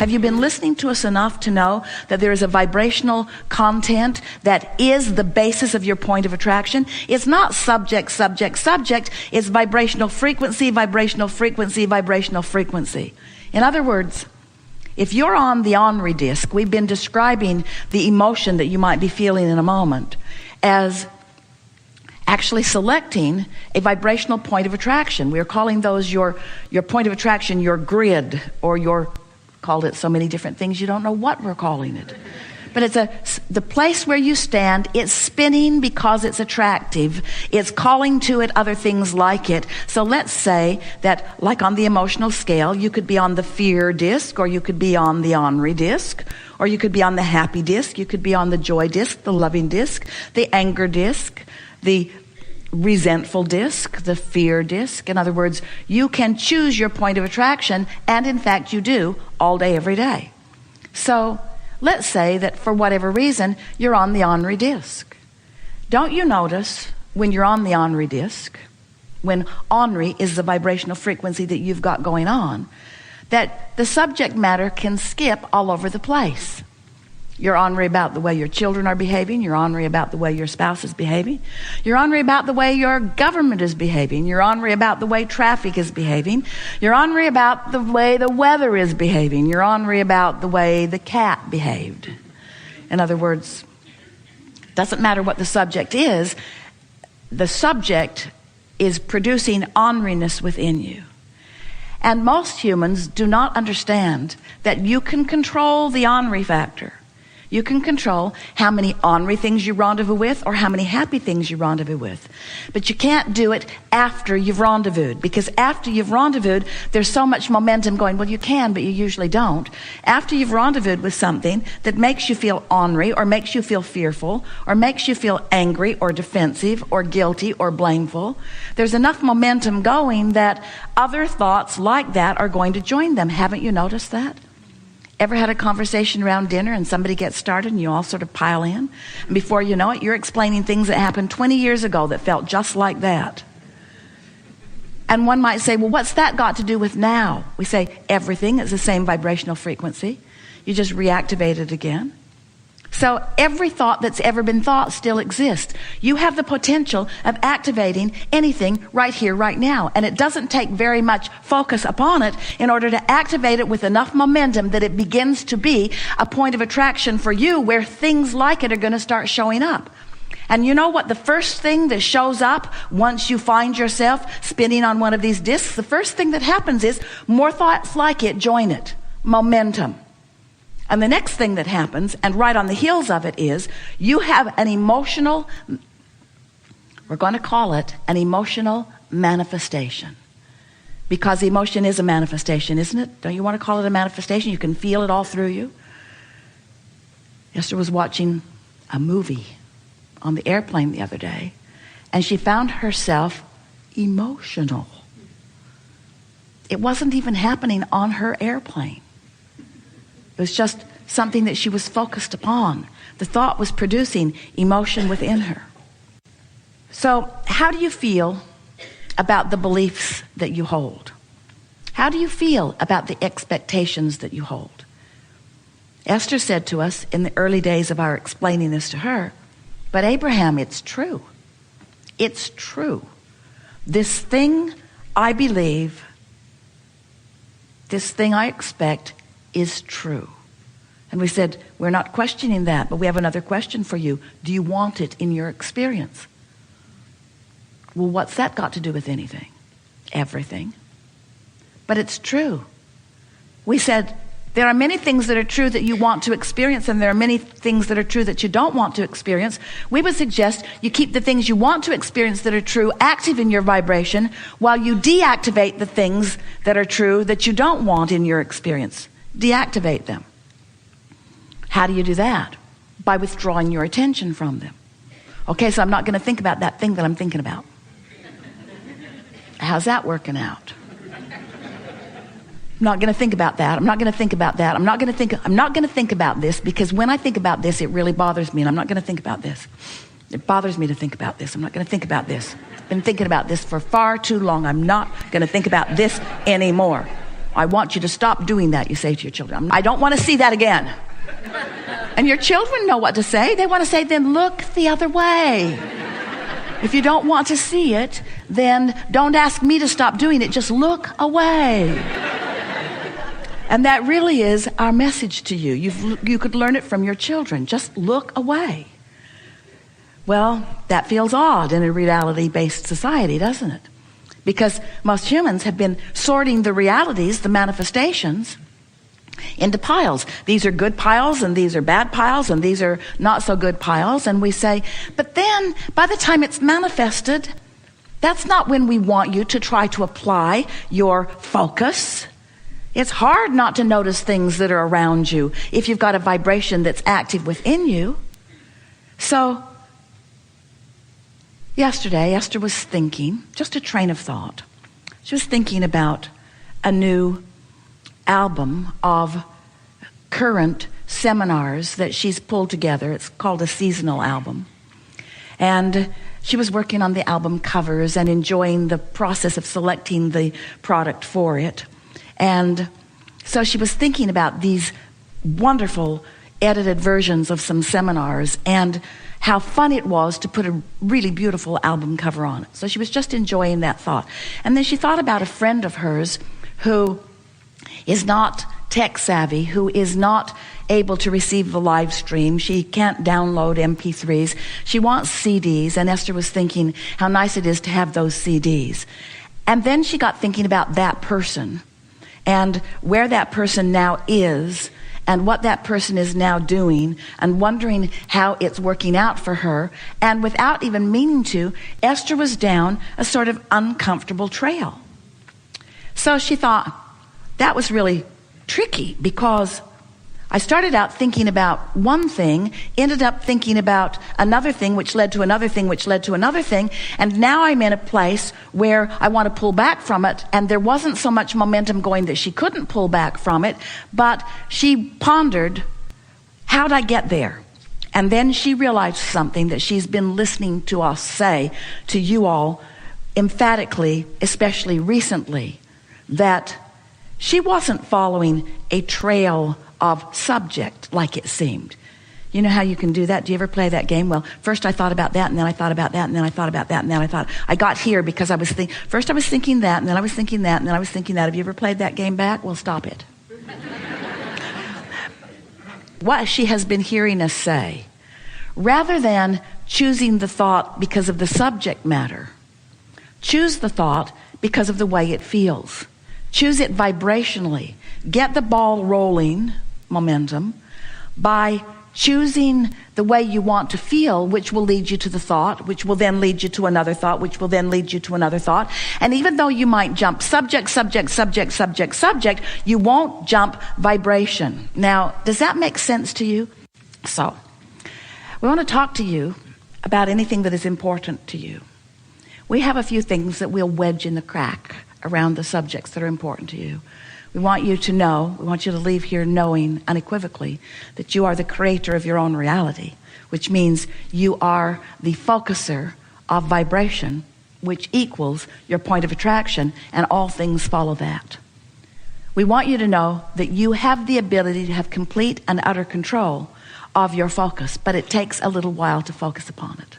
Have you been listening to us enough to know that there is a vibrational content that is the basis of your point of attraction? It's not subject, subject, subject. It's vibrational frequency, vibrational frequency, vibrational frequency. In other words, if you're on the ornery disc, we've been describing the emotion that you might be feeling in a moment as actually selecting a vibrational point of attraction. We're calling those your point of attraction, your grid, or called it so many different things you don't know what we're calling it. But it's the place where you stand. It's spinning because it's attractive. It's calling to it other things like it. So let's say that, like on the emotional scale, you could be on the fear disc, or you could be on the ornery disc, or you could be on the happy disc, you could be on the joy disc, the loving disc, the anger disc, the resentful disc, the fear disc. In other words, you can choose your point of attraction, and in fact you do, all day, every day. So let's say that for whatever reason, you're on the ornery disc. Don't you notice when you're on the ornery disc, when ornery is the vibrational frequency that you've got going on, that the subject matter can skip all over the place? You're ornery about the way your children are behaving. You're ornery about the way your spouse is behaving. You're ornery about the way your government is behaving. You're ornery about the way traffic is behaving. You're ornery about the way the weather is behaving. You're ornery about the way the cat behaved. In other words, it doesn't matter what the subject is. The subject is producing orneriness within you. And most humans do not understand that you can control the ornery factor. You can control how many ornery things you rendezvous with or how many happy things you rendezvous with. But you can't do it after you've rendezvoused, because after you've rendezvoused, there's so much momentum going. Well, you can, but you usually don't. After you've rendezvoused with something that makes you feel ornery or makes you feel fearful or makes you feel angry or defensive or guilty or blameful, there's enough momentum going that other thoughts like that are going to join them. Haven't you noticed that? Ever had a conversation around dinner and somebody gets started and you all sort of pile in? And before you know it, you're explaining things that happened 20 years ago that felt just like that. And one might say, well, what's that got to do with now? We say everything is the same vibrational frequency. You just reactivate it again. So every thought that's ever been thought still exists. You have the potential of activating anything right here, right now. And it doesn't take very much focus upon it in order to activate it with enough momentum that it begins to be a point of attraction for you where things like it are going to start showing up. And you know what the first thing that shows up once you find yourself spinning on one of these discs? The first thing that happens is more thoughts like it join it. Momentum. And the next thing that happens, and right on the heels of it, is you have an emotional, we're going to call it an emotional manifestation. Because emotion is a manifestation, isn't it? Don't you want to call it a manifestation? You can feel it all through you. Esther was watching a movie on the airplane the other day, and she found herself emotional. It wasn't even happening on her airplane. It was just something that she was focused upon. The thought was producing emotion within her. So how do you feel about the beliefs that you hold? How do you feel about the expectations that you hold? Esther said to us in the early days of our explaining this to her, but Abraham, it's true. It's true. This thing I believe, this thing I expect is true. And we said, we're not questioning that, but we have another question for you. Do you want it in your experience? Well, what's that got to do with anything? Everything. But it's true. We said, there are many things that are true that you want to experience, and there are many things that are true that you don't want to experience. We would suggest you keep the things you want to experience that are true active in your vibration, while you deactivate the things that are true that you don't want in your experience. Deactivate them. How do you do that? By withdrawing your attention from them. Okay, so I'm not going to think about that thing that I'm thinking about. How's that working out? I'm not going to think about that. I'm not going to think about that. I'm not going to think about this, because when I think about this, it really bothers me, and I'm not going to think about this. It bothers me to think about this. I'm not going to think about this. I've been thinking about this for far too long. I'm not going to think about this anymore. I want you to stop doing that, you say to your children. I don't want to see that again. And your children know what to say. They want to say, then look the other way. If you don't want to see it, then don't ask me to stop doing it. Just look away. And that really is our message to you. You could learn it from your children. Just look away. Well, that feels odd in a reality-based society, doesn't it? Because most humans have been sorting the realities, the manifestations, into piles. These are good piles, and these are bad piles, and these are not so good piles. And we say, but then by the time it's manifested, that's not when we want you to try to apply your focus. It's hard not to notice things that are around you if you've got a vibration that's active within you. So yesterday, Esther was thinking, just a train of thought. She was thinking about a new album of current seminars that she's pulled together. It's called a seasonal album. And she was working on the album covers and enjoying the process of selecting the product for it. And so she was thinking about these wonderful edited versions of some seminars and how fun it was to put a really beautiful album cover on it. So she was just enjoying that thought. And then she thought about a friend of hers who is not tech savvy, who is not able to receive the live stream. She can't download MP3s. She wants CDs, and Esther was thinking how nice it is to have those CDs. And then she got thinking about that person and where that person now is and what that person is now doing and wondering how it's working out for her. And without even meaning to, Esther was down a sort of uncomfortable trail. So she thought, that was really tricky because I started out thinking about one thing, ended up thinking about another thing, which led to another thing, which led to another thing, and now I'm in a place where I want to pull back from it, and there wasn't so much momentum going that she couldn't pull back from it, but she pondered, how'd I get there? And then she realized something that she's been listening to us say to you all emphatically, especially recently, that she wasn't following a trail of subject like it seemed. You know how you can do that? Do you ever play that game? Well, first I thought about that, and then I thought about that, and then I thought about that, and then I thought, I got here because I was first I was thinking that, and then I was thinking that, and then I was thinking that. Have you ever played that game back? Well, stop it. What she has been hearing us say, rather than choosing the thought because of the subject matter, choose the thought because of the way it feels. Choose it vibrationally. Get the ball rolling, momentum, by choosing the way you want to feel, which will lead you to the thought, which will then lead you to another thought, which will then lead you to another thought. And even though you might jump subject, subject, subject, subject, subject, you won't jump vibration. Now, does that make sense to you? So, we want to talk to you about anything that is important to you. We have a few things that we'll wedge in the crack around the subjects that are important to you. We want you to know, we want you to leave here knowing unequivocally that you are the creator of your own reality, which means you are the focuser of vibration, which equals your point of attraction, and all things follow that. We want you to know that you have the ability to have complete and utter control of your focus, but it takes a little while to focus upon it.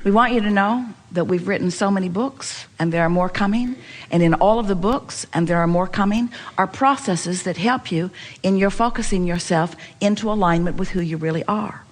We want you to know that we've written so many books, and there are more coming. And in all of the books, and there are more coming, are processes that help you in your focusing yourself into alignment with who you really are.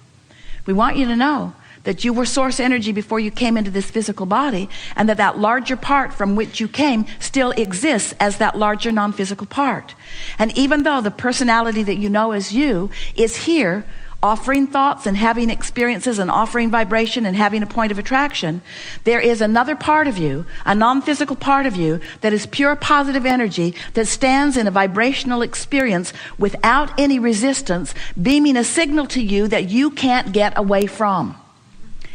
We want you to know that you were source energy before you came into this physical body, and that that larger part from which you came still exists as that larger non-physical part. And even though the personality that you know as you is here, offering thoughts and having experiences and offering vibration and having a point of attraction, there is another part of you, a non-physical part of you, that is pure positive energy that stands in a vibrational experience without any resistance, beaming a signal to you that you can't get away from.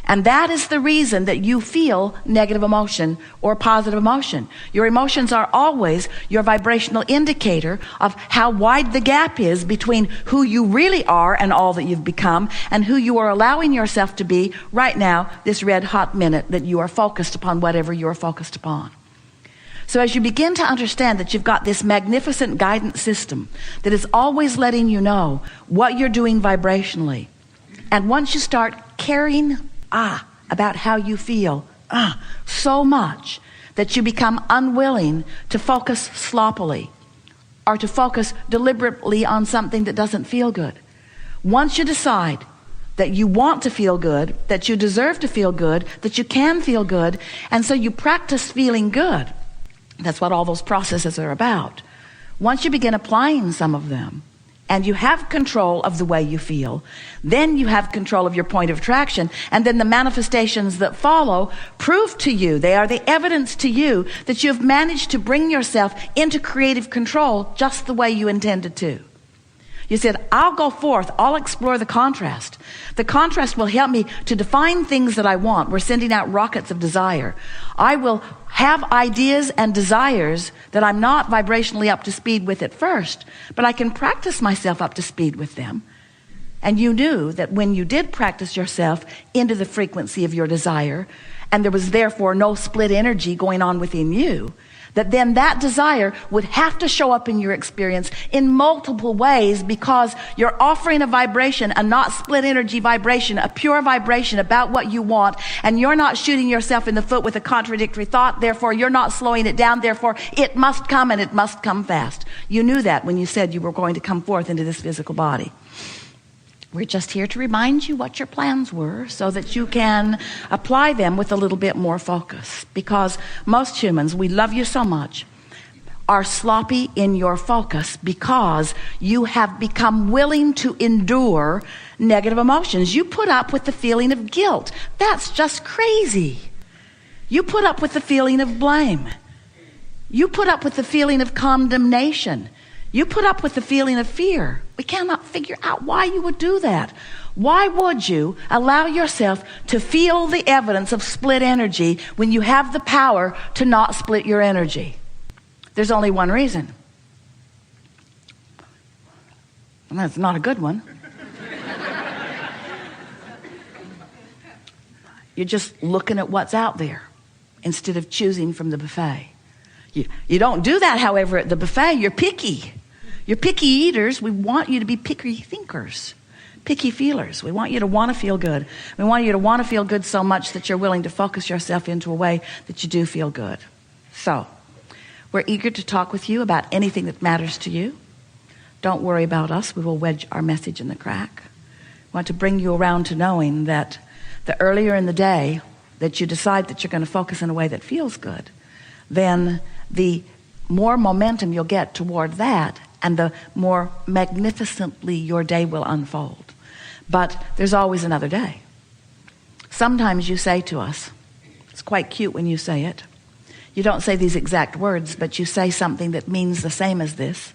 And that is the reason that you feel negative emotion or positive emotion. Your emotions are always your vibrational indicator of how wide the gap is between who you really are and all that you've become and who you are allowing yourself to be right now, this red hot minute that you are focused upon whatever you are focused upon. So as you begin to understand that you've got this magnificent guidance system that is always letting you know what you're doing vibrationally, and once you start caring about how you feel so much that you become unwilling to focus sloppily or to focus deliberately on something that doesn't feel good. Once you decide that you want to feel good, that you deserve to feel good, that you can feel good, and so you practice feeling good. That's what all those processes are about. Once you begin applying some of them, and you have control of the way you feel, then you have control of your point of attraction, and then the manifestations that follow prove to you, they are the evidence to you that you have managed to bring yourself into creative control just the way you intended to. You said, I'll go forth, I'll explore the contrast. The contrast will help me to define things that I want. We're sending out rockets of desire. I will have ideas and desires that I'm not vibrationally up to speed with at first, but I can practice myself up to speed with them. And you knew that when you did practice yourself into the frequency of your desire, and there was therefore no split energy going on within you, that then that desire would have to show up in your experience in multiple ways, because you're offering a vibration, a not split energy vibration, a pure vibration about what you want, and you're not shooting yourself in the foot with a contradictory thought. Therefore, you're not slowing it down. Therefore, it must come, and it must come fast. You knew that when you said you were going to come forth into this physical body. We're just here to remind you what your plans were so that you can apply them with a little bit more focus. Because most humans, we love you so much, are sloppy in your focus because you have become willing to endure negative emotions. You put up with the feeling of guilt. That's just crazy. You put up with the feeling of blame. You put up with the feeling of condemnation. You put up with the feeling of fear. We cannot figure out why you would do that. Why would you allow yourself to feel the evidence of split energy when you have the power to not split your energy? There's only one reason. And that's not a good one. You're just looking at what's out there instead of choosing from the buffet. You don't do that, however, at the buffet. You're picky. You're picky eaters. We want you to be picky thinkers, picky feelers. We want you to want to feel good. We want you to want to feel good so much that you're willing to focus yourself into a way that you do feel good. So, we're eager to talk with you about anything that matters to you. Don't worry about us. We will wedge our message in the crack. We want to bring you around to knowing that the earlier in the day that you decide that you're going to focus in a way that feels good, then the more momentum you'll get toward that, and the more magnificently your day will unfold. But there's always another day. Sometimes you say to us, it's quite cute when you say it, you don't say these exact words, but you say something that means the same as this.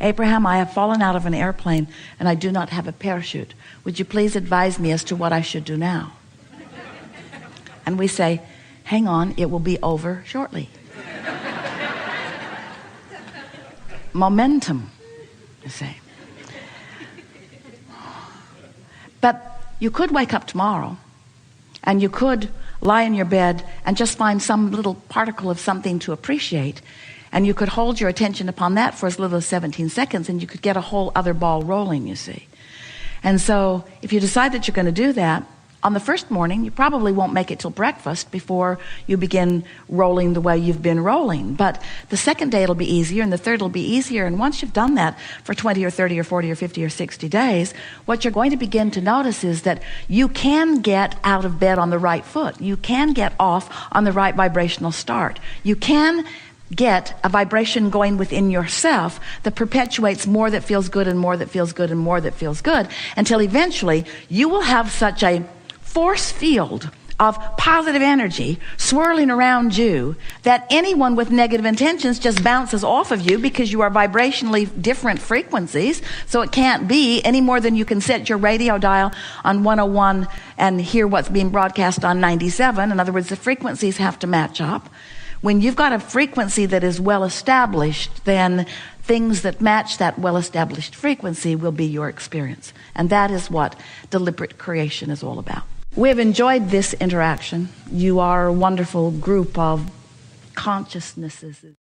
Abraham, I have fallen out of an airplane and I do not have a parachute. Would you please advise me as to what I should do now? And we say, hang on, it will be over shortly. Momentum, you say. But you could wake up tomorrow and you could lie in your bed and just find some little particle of something to appreciate, and you could hold your attention upon that for as little as 17 seconds, and you could get a whole other ball rolling, you see. And so if you decide that you're going to do that, on the first morning, you probably won't make it till breakfast before you begin rolling the way you've been rolling. But the second day it'll be easier, and the third will be easier. And once you've done that for 20 or 30 or 40 or 50 or 60 days, what you're going to begin to notice is that you can get out of bed on the right foot. You can get off on the right vibrational start. You can get a vibration going within yourself that perpetuates more that feels good and more that feels good and more that feels good, until eventually you will have such a force field of positive energy swirling around you that anyone with negative intentions just bounces off of you, because you are vibrationally different frequencies. So it can't be any more than you can set your radio dial on 101 and hear what's being broadcast on 97. In other words, the frequencies have to match up. When you've got a frequency that is well established, then things that match that well-established frequency will be your experience. And that is what deliberate creation is all about. We have enjoyed this interaction. You are a wonderful group of consciousnesses.